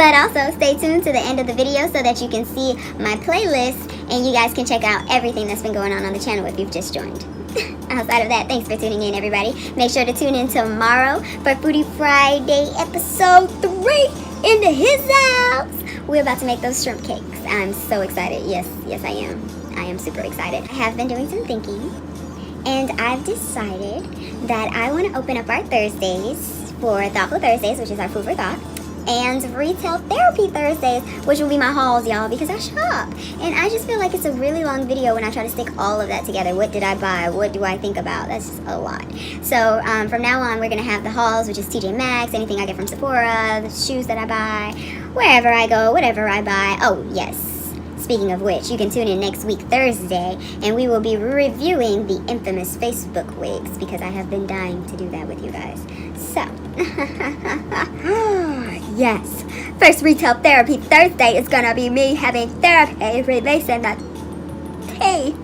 But also stay tuned to the end of the video so that you can see my playlist and you guys can check out everything that's been going on the channel if you've just joined. Outside of that, thanks for tuning in, everybody. Make sure to tune in tomorrow for Foodie Friday episode 3 in the his house. We're about to make those shrimp cakes. I'm so excited. Yes, I am. I am super excited. I have been doing some thinking, and I've decided that I want to open up our Thursdays for Thoughtful Thursdays, which is our food for thought, and Retail Therapy Thursdays, which will be my hauls, y'all, because I shop. And I just feel like it's a really long video when I try to stick all of that together. What did I buy? What do I think about? That's just a lot. So from now on, we're going to have the hauls, which is TJ Maxx, anything I get from Sephora, the shoes that I buy, wherever I go, whatever I buy. Oh, yes. Speaking of which, you can tune in next week, Thursday, and we will be reviewing the infamous Facebook wigs because I have been dying to do that with you guys. So, yes, first Retail Therapy Thursday is gonna be me having therapy, releasing the tea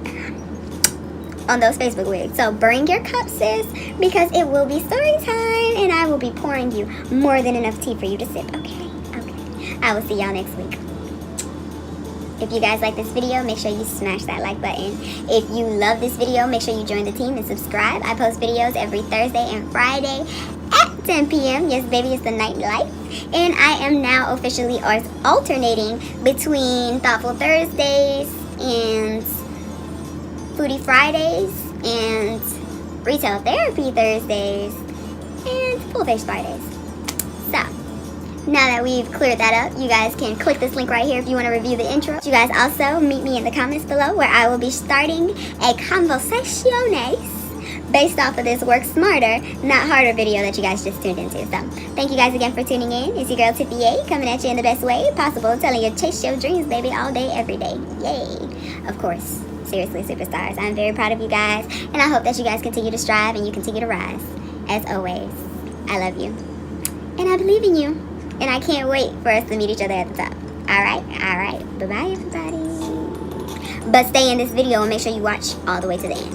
on those Facebook wigs. So bring your cups, sis, because it will be story time, and I will be pouring you more than enough tea for you to sip. Okay. I will see y'all next week. If you guys like this video, make sure you smash that like button. If you love this video, make sure you join the team and subscribe. I post videos every Thursday and Friday at 10 p.m. Yes, baby, it's the nightlife. And I am now officially alternating between Thoughtful Thursdays and Foodie Fridays and Retail Therapy Thursdays and Full Face Fridays. So, now that we've cleared that up, you guys can click this link right here if you want to review the intro. You guys also meet me in the comments below where I will be starting a conversaciones based off of this Work Smarter, Not Harder video that you guys just tuned into. So, thank you guys again for tuning in. It's your girl Tiffy coming at you in the best way possible, telling you chase your dreams, baby, all day, every day. Yay! Of course, seriously, superstars. I'm very proud of you guys, and I hope that you guys continue to strive and you continue to rise. As always, I love you, and I believe in you. And I can't wait for us to meet each other at the top. Alright. Bye-bye, everybody. But stay in this video and make sure you watch all the way to the end.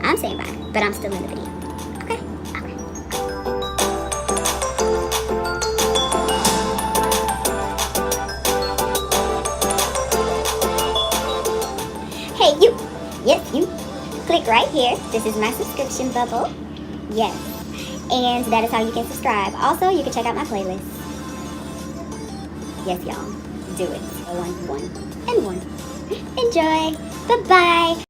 I'm saying bye, but I'm still in the video. Okay? Hey, you. Yes, you. Click right here. This is my subscription bubble. Yes. And that is how you can subscribe. Also, you can check out my playlist. Yes, y'all. Do it. 1, 1, and 1. Enjoy. Bye-bye.